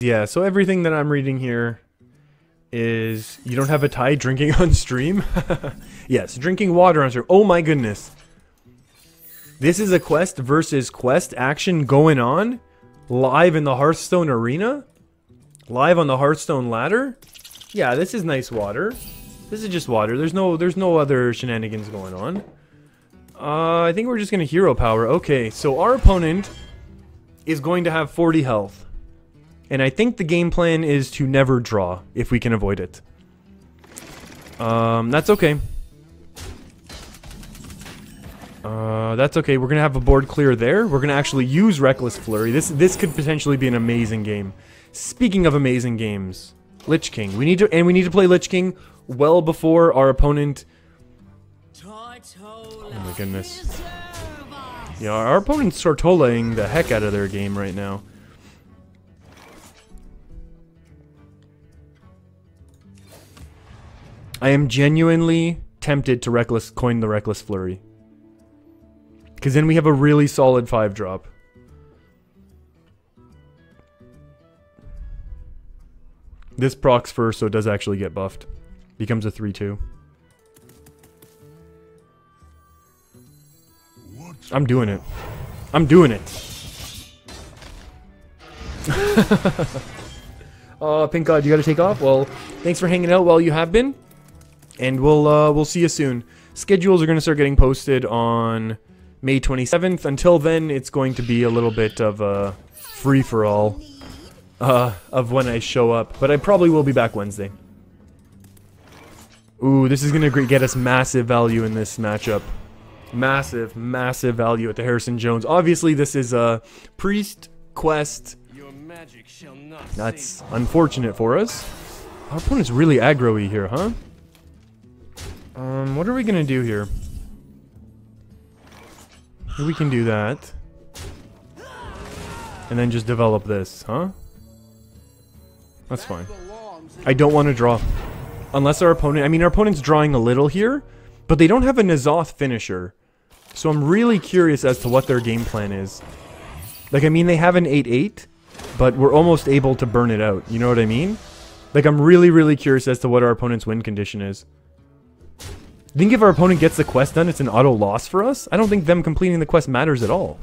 Yeah, so everything that I'm reading here is you don't have a tie drinking on stream? Yes, drinking water on stream. Oh my goodness. This is a quest versus quest action going on live in the Hearthstone arena? Live on the Hearthstone ladder? Yeah, this is nice water. This is just water. There's no other shenanigans going on. I think we're just gonna hero power. Okay, so our opponent is going to have 40 health. And I think the game plan is to never draw, if we can avoid it. That's okay. That's okay. We're gonna have a board clear there. We're gonna actually use Reckless Flurry. This could potentially be an amazing game. Speaking of amazing games, Lich King. We need to play Lich King well before our opponent. Oh my goodness. Yeah, our opponent's Sortola-ing the heck out of their game right now. I am genuinely tempted to coin the Reckless Flurry. Because then we have a really solid 5-drop. This procs first, so it does actually get buffed. Becomes a 3-2. I'm doing it. I'm doing it. Pink God, you gotta take off? Well, thanks for hanging out while you have been. And we'll see you soon. Schedules are going to start getting posted on May 27th. Until then, it's going to be a little bit of a free-for-all of when I show up. But I probably will be back Wednesday. Ooh, this is going to get us massive value in this matchup. Massive, massive value at the Harrison Jones. Obviously, this is a Priest Quest. That's unfortunate for us. Our opponent's really aggro-y here, huh? What are we gonna do here? We can do that. And then just develop this, huh? That's fine. I don't want to draw. Unless our opponent... I mean, our opponent's drawing a little here, but they don't have a N'Zoth finisher. So I'm really curious as to what their game plan is. Like, I mean, they have an 8-8, but we're almost able to burn it out. You know what I mean? Like, I'm really, really curious as to what our opponent's win condition is. I think if our opponent gets the quest done, it's an auto loss for us. I don't think them completing the quest matters at all.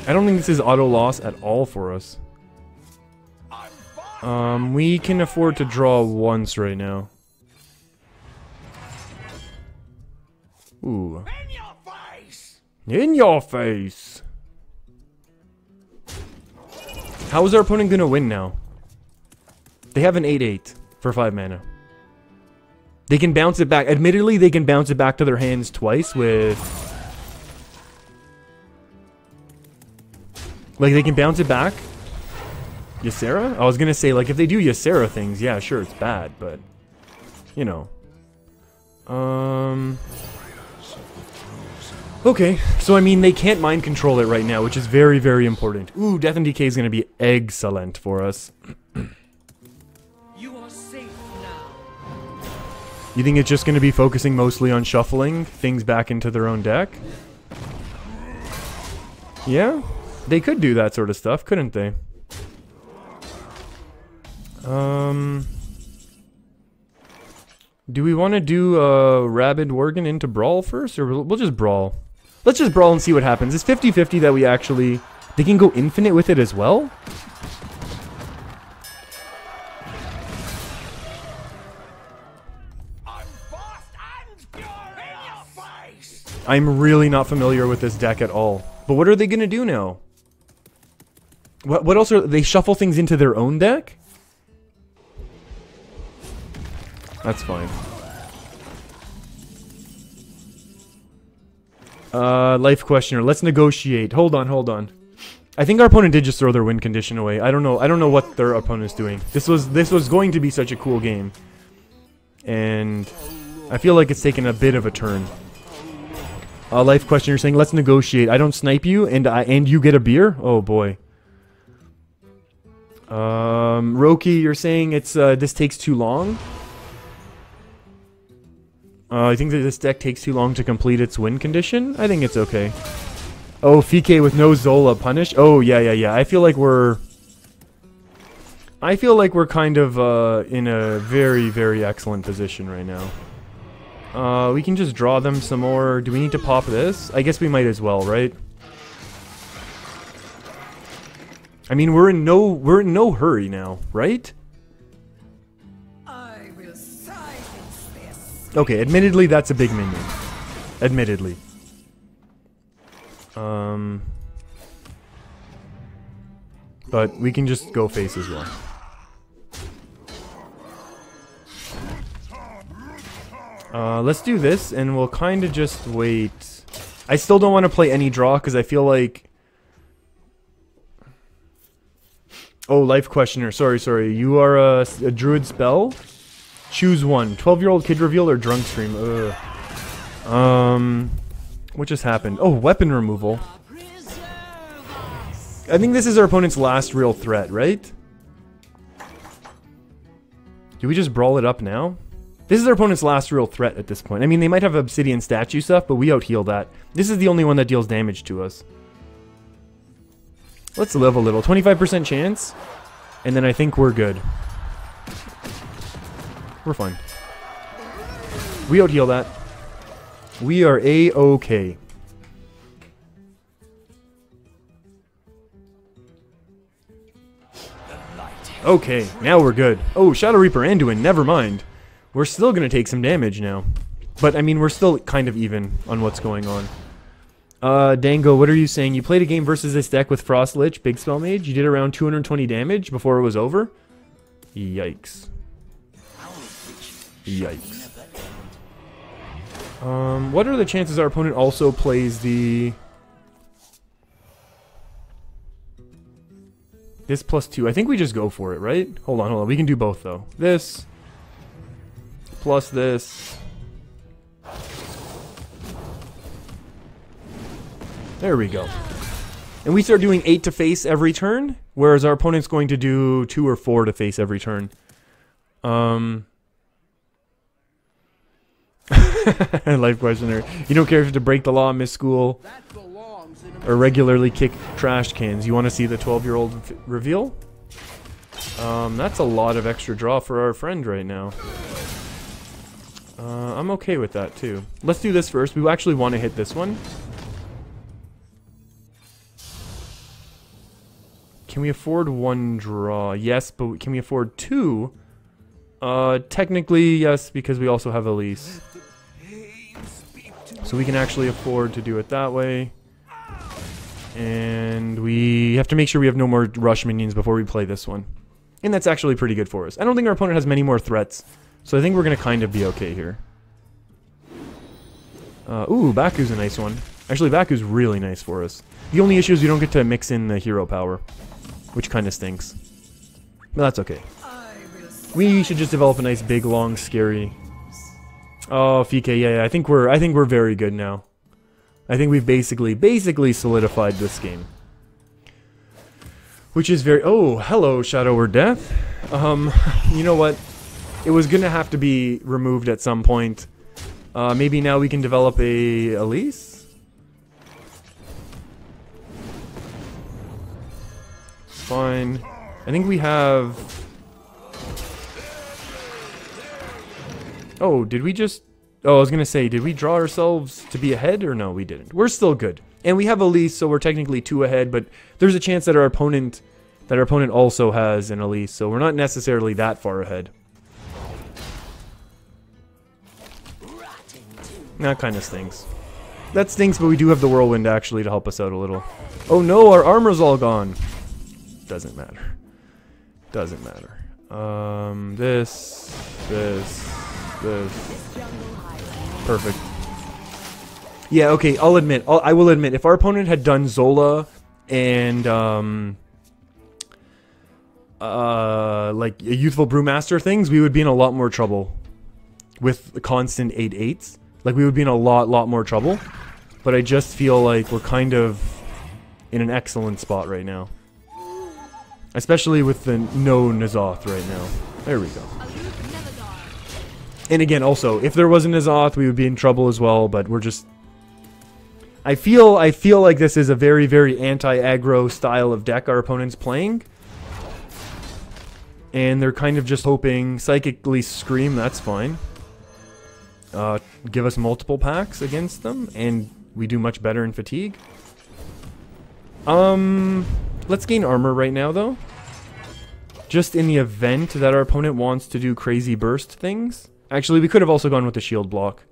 I don't think this is auto loss at all for us. We can afford to draw once right now. Ooh. In your face! In your face! How is our opponent gonna win now? They have an 8-8 for 5 mana. They can bounce it back. Admittedly, they can bounce it back to their hands twice with... Like, they can bounce it back. Ysera? I was gonna say, like, if they do Ysera things, yeah, sure, it's bad, but... You know. Okay, so I mean, they can't mind control it right now, which is very, very important. Ooh, Death and Decay is gonna be excellent for us. You think it's just going to be focusing mostly on shuffling things back into their own deck? Yeah? They could do that sort of stuff, couldn't they? Do we want to do Rabid Worgen into Brawl first? Or we'll just Brawl? Let's just Brawl and see what happens. It's 50-50 that we actually... They can go infinite with it as well? I'm really not familiar with this deck at all. But what are they gonna do now? What else are they shuffle things into their own deck? That's fine. Life questioner. Let's negotiate. Hold on, hold on. I think our opponent did just throw their win condition away. I don't know what their opponent's doing. This was going to be such a cool game. And I feel like it's taken a bit of a turn. Life question, you're saying, let's negotiate. I don't snipe you, and you get a beer? Oh, boy. Roki, you're saying it's, this takes too long? I think that this deck takes too long to complete its win condition. I think it's okay. Oh, Fike with no Zola punish. Oh, yeah. I feel like we're kind of in a very, very excellent position right now. We can just draw them some more. Do we need to pop this? I guess we might as well, right? I mean, we're in no hurry now, right? I will silence this. Okay, admittedly, that's a big minion. Admittedly. But we can just go face as well. Let's do this, and we'll kind of just wait. I still don't want to play any draw, because I feel like... Oh, Life Questioner. Sorry. You are a druid spell? Choose one. 12-year-old kid reveal or drunk stream? Ugh. What just happened? Oh, weapon removal. I think this is our opponent's last real threat, right? Do we just brawl it up now? This is our opponent's last real threat at this point. I mean, they might have obsidian statue stuff, but we out-heal that. This is the only one that deals damage to us. Let's live a little. 25% chance. And then I think we're good. We're fine. We out-heal that. We are A-okay. Okay, now we're good. Oh, Shadow Reaper Anduin, never mind. We're still gonna take some damage now. But, I mean, we're still kind of even on what's going on. Dango, what are you saying? You played a game versus this deck with Frost Lich, Big Spell Mage. You did around 220 damage before it was over? Yikes. Yikes. What are the chances our opponent also plays the... This +2. I think we just go for it, right? Hold on. We can do both, though. This. Plus this. There we go. And we start doing 8 to face every turn, whereas our opponent's going to do 2 or 4 to face every turn. Life Questioner. You don't care if you have to break the law, miss school, or regularly kick trash cans. You want to see the 12-year-old reveal? That's a lot of extra draw for our friend right now. I'm okay with that, too. Let's do this first. We actually want to hit this one. Can we afford 1 draw? Yes, but can we afford 2? Technically, yes, because we also have Elise. So we can actually afford to do it that way. And we have to make sure we have no more rush minions before we play this one. And that's actually pretty good for us. I don't think our opponent has many more threats. So I think we're going to kind of be okay here. Ooh, Baku's a nice one. Actually, Baku's really nice for us. The only issue is we don't get to mix in the hero power, which kind of stinks. But that's okay. We should just develop a nice, big, long, scary... Oh, Fike, yeah, I think we're very good now. I think we've basically solidified this game. Which is very... Oh, hello, Shadow or Death. You know what? It was gonna have to be removed at some point. Maybe now we can develop a Elise? Fine. I think we have... Oh, did we just... Oh, I was gonna say, did we draw ourselves to be ahead? Or no, we didn't. We're still good. And we have Elise, so we're technically 2 ahead, but there's a chance that our opponent also has an Elise, so we're not necessarily that far ahead. That kind of stinks. That stinks, but we do have the Whirlwind actually to help us out a little. Oh no, our armor's all gone. Doesn't matter. Doesn't matter. This. Perfect. Yeah, okay, I will admit, if our opponent had done Zola and, like, Youthful Brewmaster things, we would be in a lot more trouble with the constant 8/8s. Like, we would be in a lot more trouble. But I just feel like we're kind of in an excellent spot right now. Especially with the no N'Zoth right now. There we go. And again, also, if there was a N'Zoth, we would be in trouble as well, but we're just... I feel like this is a very, very anti-aggro style of deck our opponent's playing. And they're kind of just hoping psychically scream, that's fine. Give us multiple packs against them, and we do much better in fatigue. Let's gain armor right now, though. Just in the event that our opponent wants to do crazy burst things. Actually, we could have also gone with the shield block.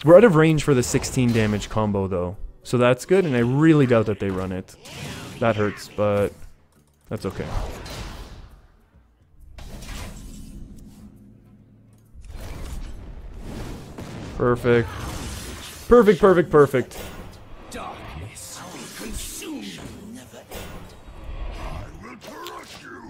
We're out of range for the 16 damage combo, though. So that's good, and I really doubt that they run it. That hurts, but that's okay. Perfect. Perfect, perfect, perfect. Darkness will consume you.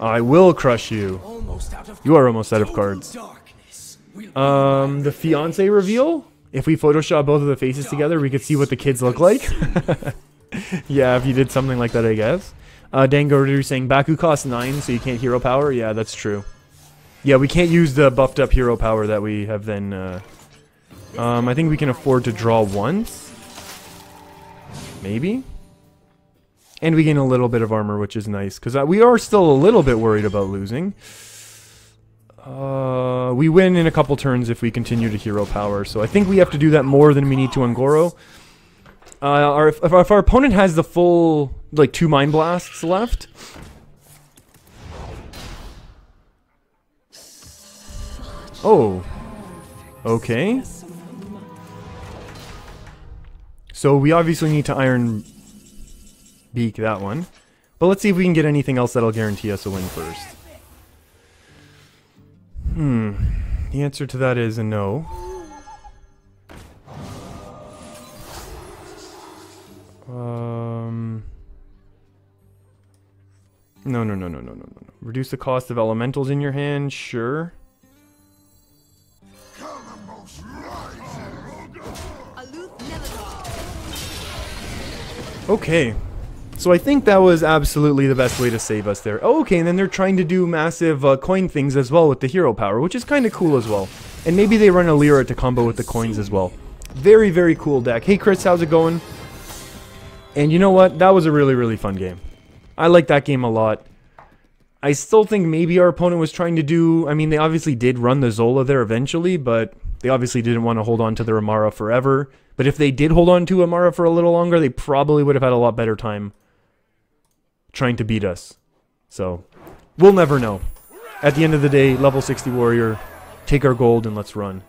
I will crush you. Almost out of You are almost out of cards. darkness will The fiance reveal? If we Photoshop both of the faces together, we could see what the kids look like. Yeah, if you did something like that, I guess. Dango Ritter saying Baku costs 9, so you can't hero power. Yeah, that's true. Yeah, we can't use the buffed up hero power that we have then. I think we can afford to draw once. Maybe. And we gain a little bit of armor, which is nice, because we are still a little bit worried about losing. We win in a couple turns if we continue to hero power, so I think we have to do that more than we need to on Goro. If our opponent has the full, like, 2 Mind Blasts left... Oh. Okay. So we obviously need to Iron Beak that one. But let's see if we can get anything else that'll guarantee us a win first. The answer to that is a no. No. Reduce the cost of elementals in your hand, sure. Okay. So I think that was absolutely the best way to save us there. Oh, okay, and then they're trying to do massive coin things as well with the hero power, which is kind of cool as well. And maybe they run a Lyra to combo with the coins as well. Very, very cool deck. Hey Chris, how's it going? And you know what? That was a really, really fun game. I like that game a lot. I still think maybe our opponent was trying to do... I mean, they obviously did run the Zola there eventually, but they obviously didn't want to hold on to their Amara forever. But if they did hold on to Amara for a little longer, they probably would have had a lot better time trying to beat us. So, we'll never know. At the end of the day, level 60 warrior, take our gold and let's run.